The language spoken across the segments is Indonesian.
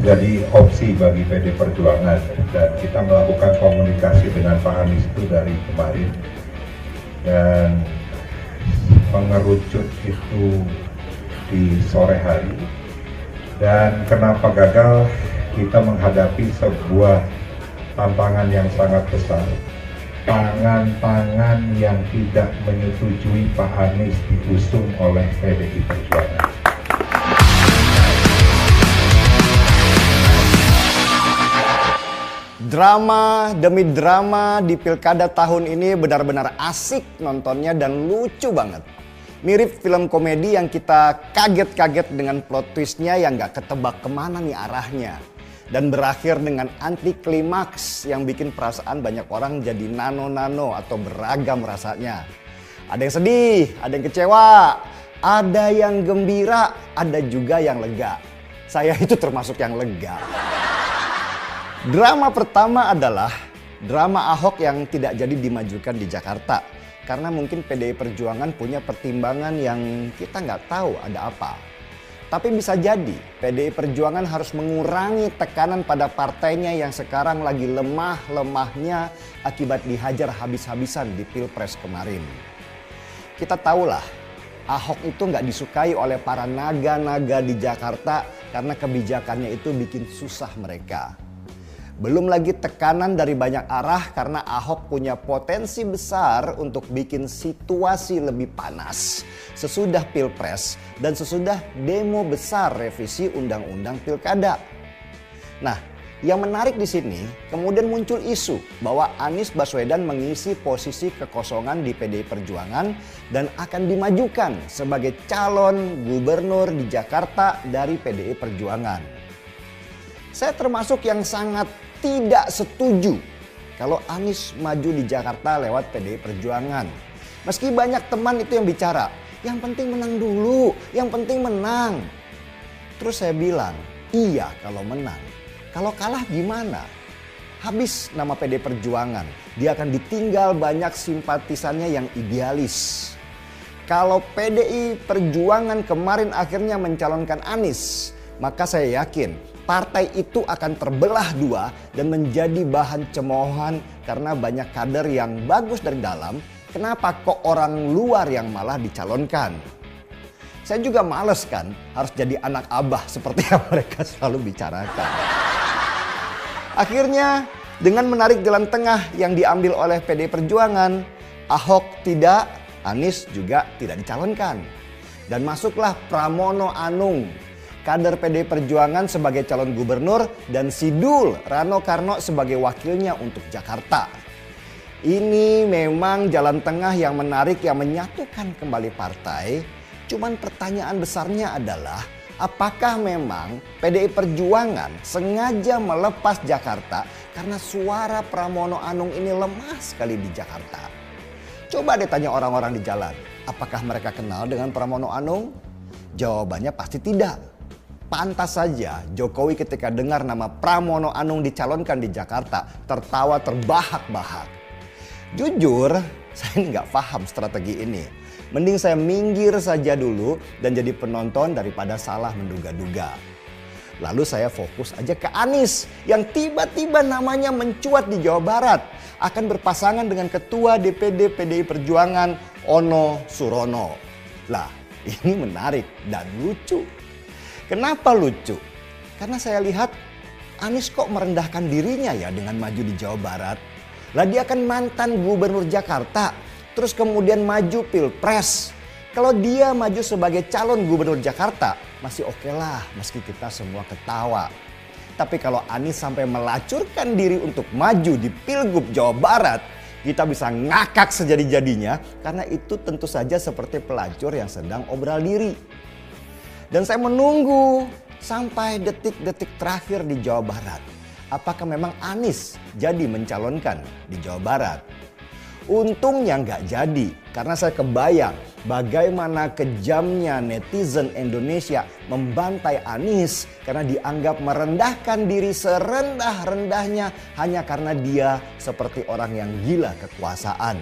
menjadi opsi bagi PD Perjuangan, dan kita melakukan komunikasi dengan Pak Anies itu dari kemarin, dan mengerucut itu di sore hari. Dan kenapa gagal? Kita menghadapi sebuah tantangan yang sangat besar, tangan-tangan yang tidak menyetujui Pak Anies diusung oleh PDI Perjuangan. Drama demi drama di pilkada tahun ini benar-benar asik nontonnya dan lucu banget. Mirip film komedi yang kita kaget-kaget dengan plot twistnya yang gak ketebak kemana nih arahnya. Dan berakhir dengan anti klimaks yang bikin perasaan banyak orang jadi nano-nano atau beragam rasanya. Ada yang sedih, ada yang kecewa, ada yang gembira, ada juga yang lega. Saya itu termasuk yang lega. Drama pertama adalah drama Ahok yang tidak jadi dimajukan di Jakarta. Karena mungkin PDI Perjuangan punya pertimbangan yang kita nggak tahu ada apa. Tapi bisa jadi PDI Perjuangan harus mengurangi tekanan pada partainya yang sekarang lagi lemah-lemahnya akibat dihajar habis-habisan di Pilpres kemarin. Kita tahulah Ahok itu nggak disukai oleh para naga-naga di Jakarta karena kebijakannya itu bikin susah mereka. Belum lagi tekanan dari banyak arah karena Ahok punya potensi besar untuk bikin situasi lebih panas sesudah Pilpres dan sesudah demo besar revisi Undang-Undang Pilkada. Nah, yang menarik di sini kemudian muncul isu bahwa Anies Baswedan mengisi posisi kekosongan di PDI Perjuangan dan akan dimajukan sebagai calon gubernur di Jakarta dari PDI Perjuangan. Saya termasuk yang sangat tidak setuju kalau Anies maju di Jakarta lewat PDI Perjuangan. Meski banyak teman itu yang bicara, yang penting menang dulu, yang penting menang. Terus saya bilang, iya kalau menang. Kalau kalah gimana? Habis nama PDI Perjuangan, dia akan ditinggal banyak simpatisannya yang idealis. Kalau PDI Perjuangan kemarin akhirnya mencalonkan Anies, maka saya yakin partai itu akan terbelah dua dan menjadi bahan cemoohan karena banyak kader yang bagus dari dalam. Kenapa kok orang luar yang malah dicalonkan? Saya juga males kan harus jadi anak abah seperti yang mereka selalu bicarakan. Akhirnya dengan menarik jalan tengah yang diambil oleh PDI Perjuangan, Ahok tidak, Anies juga tidak dicalonkan. Dan masuklah Pramono Anung, kader PDI Perjuangan sebagai calon gubernur, dan Sidul Rano Karno sebagai wakilnya untuk Jakarta. Ini memang jalan tengah yang menarik yang menyatukan kembali partai. Cuman pertanyaan besarnya adalah apakah memang PDI Perjuangan sengaja melepas Jakarta karena suara Pramono Anung ini lemah sekali di Jakarta? Coba deh tanya orang-orang di jalan, apakah mereka kenal dengan Pramono Anung? Jawabannya pasti tidak. Pantas saja Jokowi ketika dengar nama Pramono Anung dicalonkan di Jakarta tertawa terbahak-bahak. Jujur, saya nggak paham strategi ini. Mending saya minggir saja dulu dan jadi penonton daripada salah menduga-duga. Lalu saya fokus aja ke Anies yang tiba-tiba namanya mencuat di Jawa Barat. Akan berpasangan dengan Ketua DPD PDI Perjuangan Ono Surono. Lah, ini menarik dan lucu. Kenapa lucu? Karena saya lihat Anies kok merendahkan dirinya ya dengan maju di Jawa Barat. Lah dia kan mantan gubernur Jakarta, terus kemudian maju Pilpres. Kalau dia maju sebagai calon gubernur Jakarta masih oke lah meski kita semua ketawa. Tapi kalau Anies sampai melacurkan diri untuk maju di Pilgub Jawa Barat, kita bisa ngakak sejadi-jadinya karena itu tentu saja seperti pelacur yang sedang obral diri. Dan saya menunggu sampai detik-detik terakhir di Jawa Barat. Apakah memang Anies jadi mencalonkan di Jawa Barat? Untungnya nggak jadi karena saya kebayang bagaimana kejamnya netizen Indonesia membantai Anies karena dianggap merendahkan diri serendah-rendahnya hanya karena dia seperti orang yang gila kekuasaan.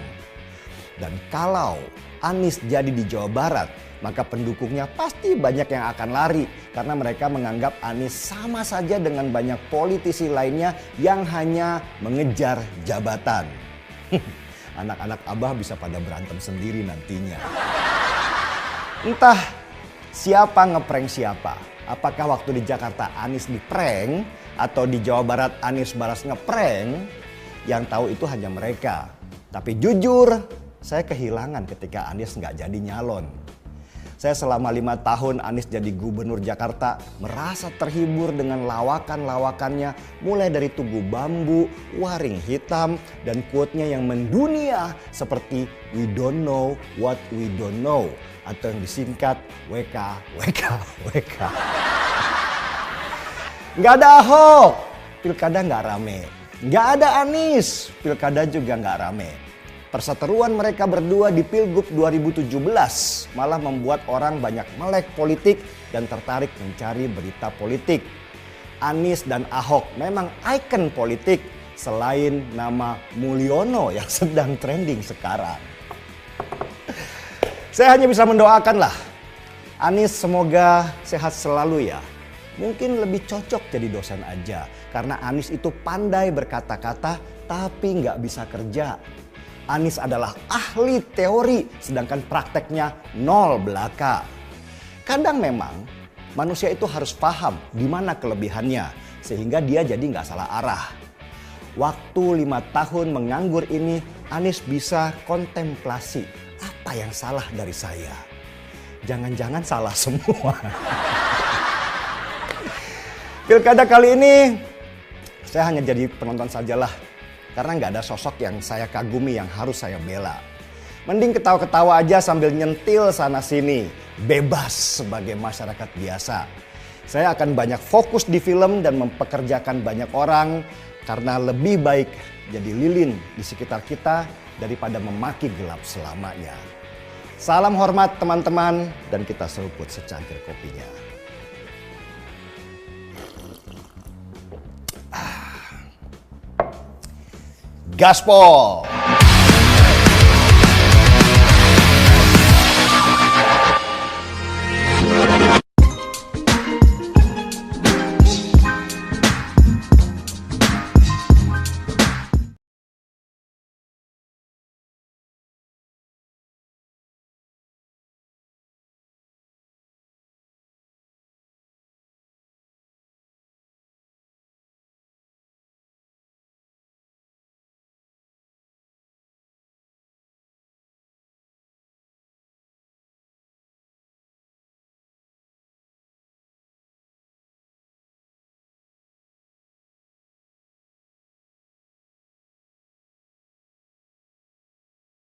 Dan kalau Anies jadi di Jawa Barat, maka pendukungnya pasti banyak yang akan lari karena mereka menganggap Anies sama saja dengan banyak politisi lainnya yang hanya mengejar jabatan. Anak-anak Abah bisa pada berantem sendiri nantinya. Entah siapa ngeprank siapa. Apakah waktu di Jakarta Anies diprank atau di Jawa Barat Anies balas ngeprank? Yang tahu itu hanya mereka. Tapi jujur, saya kehilangan ketika Anies nggak jadi nyalon. Saya selama 5 tahun Anies jadi gubernur Jakarta merasa terhibur dengan lawakan-lawakannya mulai dari Tugu Bambu, Waring Hitam, dan quote-nya yang mendunia seperti "We don't know what we don't know" atau yang disingkat WK, WK, WK. Nggak ada Ahok, pilkada nggak rame. Nggak ada Anies, pilkada juga nggak rame. Perseteruan mereka berdua di Pilgub 2017 malah membuat orang banyak melek politik dan tertarik mencari berita politik. Anies dan Ahok memang ikon politik selain nama Mulyono yang sedang trending sekarang. Saya hanya bisa mendoakan lah. Anies semoga sehat selalu ya. Mungkin lebih cocok jadi dosen aja. Karena Anies itu pandai berkata-kata tapi nggak bisa kerja. Anies adalah ahli teori sedangkan prakteknya nol belaka. Kadang memang manusia itu harus paham di mana kelebihannya sehingga dia jadi nggak salah arah. Waktu 5 tahun menganggur ini Anies bisa kontemplasi apa yang salah dari saya. Jangan-jangan salah semua. Pilkada kali ini saya hanya jadi penonton sajalah. Karena nggak ada sosok yang saya kagumi yang harus saya bela. Mending ketawa-ketawa aja sambil nyentil sana sini. Bebas sebagai masyarakat biasa. Saya akan banyak fokus di film dan mempekerjakan banyak orang. Karena lebih baik jadi lilin di sekitar kita daripada memaki gelap selamanya. Salam hormat teman-teman dan kita seruput secangkir kopinya. Gaspol.